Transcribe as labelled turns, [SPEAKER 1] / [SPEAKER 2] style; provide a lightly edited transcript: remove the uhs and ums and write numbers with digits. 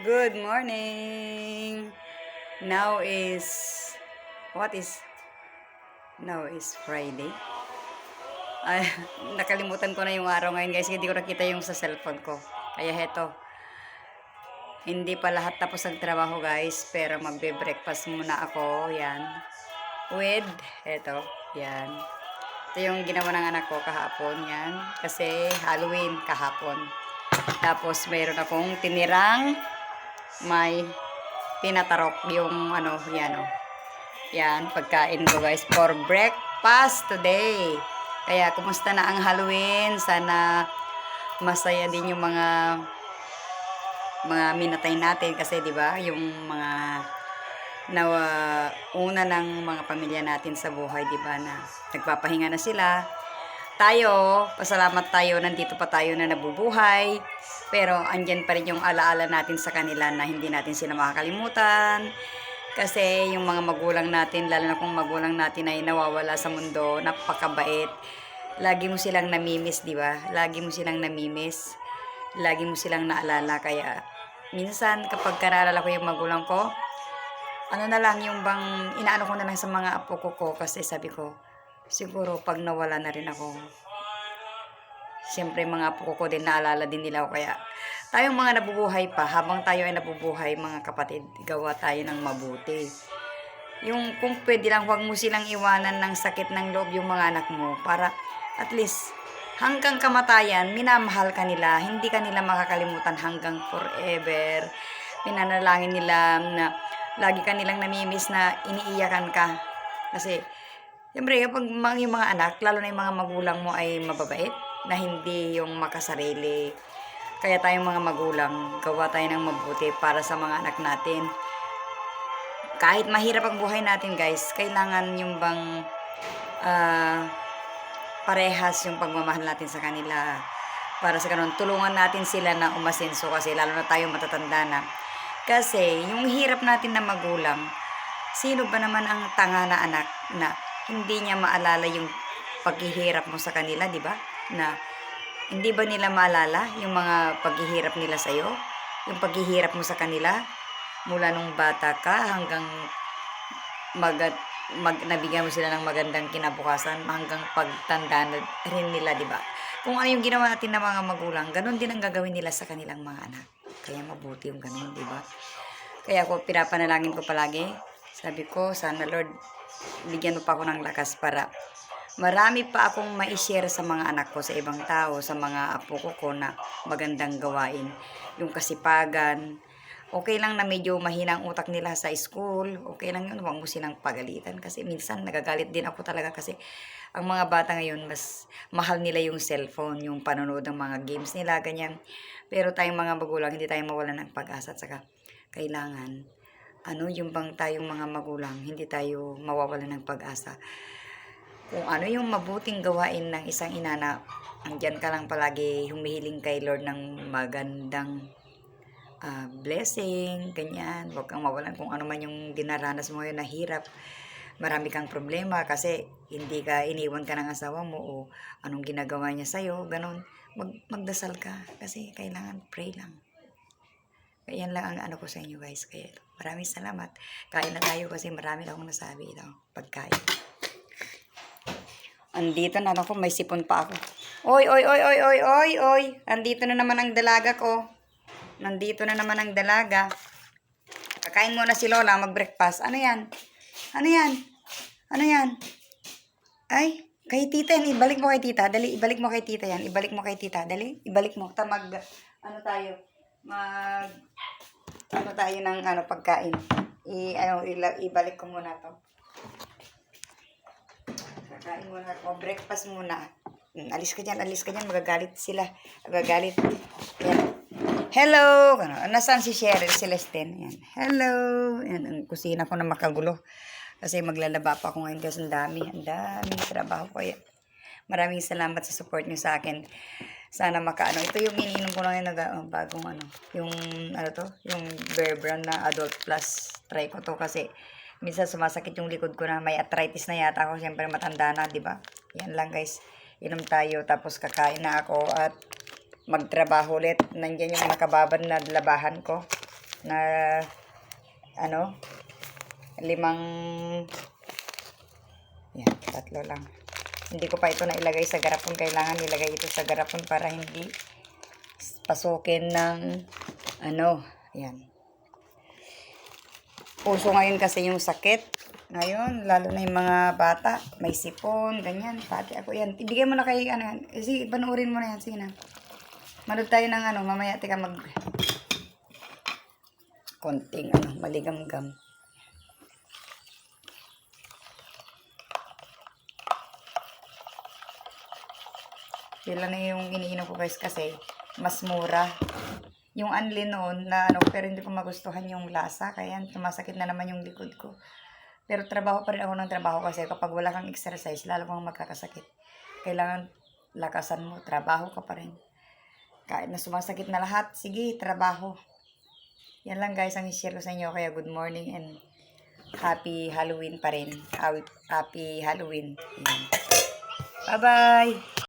[SPEAKER 1] Good morning. Now is what is now is Friday. Ay, nakalimutan ko na yung araw ngayon guys. Hindi ko nakita yung sa cellphone ko. Kaya heto, hindi pa lahat tapos ang trabaho guys. Pero magbe-breakfast muna ako. Yan. With, heto, yan. Ito yung ginawa ng anak ko kahapon. Yan. Kasi Halloween kahapon. Tapos mayroon akong tinirang may tinatarok yung ano, yan o. Yan, pagkain ko guys for breakfast today. Kaya, kumusta na ang Halloween? Sana masaya din yung mga minatay natin kasi 'di ba yung mga nawa una ng mga pamilya natin sa buhay, 'di ba, na nagpapahinga na sila. Tayo, pasalamat tayo, nandito pa tayo na nabubuhay. Pero andyan pa rin yung alaala natin sa kanila na hindi natin sila makakalimutan. Kasi yung mga magulang natin, lalo na kung magulang natin ay nawawala sa mundo, napakabait. Lagi mo silang namimiss, di ba? Lagi mo silang namimiss. Lagi mo silang naalala. Kaya minsan kapag naalala ko yung magulang ko, ano na lang yung bang inaano ko na lang sa mga apo ko kasi sabi ko, siguro pag nawala na rin ako, siyempre mga apo ko din naalala din nila ako. Kaya tayong mga nabubuhay pa, habang tayo ay nabubuhay mga kapatid, gawa tayo ng mabuti. Yung kung pwede lang, huwag mo silang iwanan ng sakit ng loob yung mga anak mo para at least hanggang kamatayan, minamahal ka nila, hindi ka nila makakalimutan hanggang forever. Pinanalangin nila na lagi ka nilang namimiss na iniiyakan ka. Kasi siyempre, kapag yung mga anak, lalo na yung mga magulang mo ay mababait, na hindi yung makasarili. Kaya tayong mga magulang, gawa tayo ng mabuti para sa mga anak natin. Kahit mahirap ang buhay natin guys, kailangan yung bang parehas yung pagmamahal natin sa kanila. Para sa ganun, tulungan natin sila na umasenso kasi lalo na tayo matatanda na. Kasi yung hirap natin na magulang, sino ba naman ang tanga na anak na hindi niya maalala yung paghihirap mo sa kanila, di ba? Na hindi ba nila maalala yung mga paghihirap nila sa'yo? Yung paghihirap mo sa kanila mula nung bata ka hanggang nabigyan mo sila ng magandang kinabukasan hanggang pagtanda na rin nila, di ba? Kung ano yung ginawa natin ng mga magulang, ganun din ang gagawin nila sa kanilang mga anak. Kaya mabuti yung ganun, di ba? Kaya ako pinapanalangin ko palagi. Sabi ko, sana Lord, bigyan mo pa ako ng lakas para marami pa akong ma-share sa mga anak ko, sa ibang tao, sa mga apo ko na magandang gawain. Yung kasipagan. Okay lang na medyo mahina ang utak nila sa school. Okay lang yun, huwag mo silang pagalitan. Kasi minsan nagagalit din ako talaga kasi ang mga bata ngayon, mas mahal nila yung cellphone, yung panonood ng mga games nila, ganyan. Pero tayong mga magulang, hindi tayo mawalan ng pag-asa at saka kailangan, yung bang tayong mga magulang, hindi tayo mawawalan ng pag-asa. Kung ano yung mabuting gawain ng isang ina na andyan ka lang palagi humihiling kay Lord ng magandang blessing, ganyan. Huwag kang mawalan kung ano man yung dinaranas mo ngayon na hirap. Marami kang problema kasi hindi ka iniwan ka ng asawa mo o anong ginagawa niya sa'yo, ganun. Magdasal ka kasi kailangan pray lang. Kaya yan lang ang ano ko sa inyo guys. Kaya maraming salamat. Kain na tayo kasi marami na akong nasabi ito. Pagkain. Andito na ako, may sipon pa ako. Oy, oy, oy, oy, oy, oy, oy. Andito na naman ang dalaga ko. Nandito na naman ang dalaga. Kakain muna si Lola, mag-breakfast. Ano yan? Ano yan? Ano yan? Ay, kay tita yan. Ibalik mo kay tita. Dali, ibalik mo kay tita yan. Ibalik mo kay tita. Dali, ibalik mo. Ano tayo? Ano tayo ng pagkain. Ibalik ko muna to. Kakain muna ako. Breakfast muna. Alis ka dyan, magagalit sila. Magagalit. Yan. Hello! Nasaan si Cheryl Celestine? Yan. Hello! Yan, ang kusina ko na makagulo. Kasi maglalaba pa ako ngayon kasi ang daming trabaho ko. Yan. Maraming salamat sa support niyo sa akin. Sana makaano. Ito yung iniinom ko lang yung bagong yung yung Bear Brand na Adult Plus. Try ko to kasi minsan sumasakit yung likod ko na may arthritis na yata ako. Siyempre matanda na, di ba? Yan lang guys. Inom tayo tapos kakain na ako at magtrabaho ulit. Nandiyan yung nakababad na labahan ko. na ano, 5, yan, 3 lang. Hindi ko pa ito na ilagay sa garapon. Kailangan ilagay ito sa garapon para hindi pasukin ng ano, yan. Uso ngayon kasi yung sakit. Ngayon, lalo na yung mga bata, may sipon, ganyan. Pati ako yan. Ibigay mo na kay, ano, sige, panuorin mo na yan. Sige na. Manood tayo ng ano, mamaya, tika konting, ano, maligam-gam. Yun lang na yung iniinom ko guys kasi mas mura. Yung Anli noon na ano, pero hindi ko magustuhan yung lasa. Kaya tumasakit na naman yung likod ko. Pero trabaho pa rin ako ng trabaho kasi kapag wala kang exercise, lalo kang magkakasakit. Kailangan lakasan mo, trabaho ka pa rin. Kahit na sumasakit na lahat, sige, trabaho. Yan lang guys ang i-share ko sa inyo. Kaya good morning and happy Halloween pa rin. Happy Halloween. Yan. Bye-bye!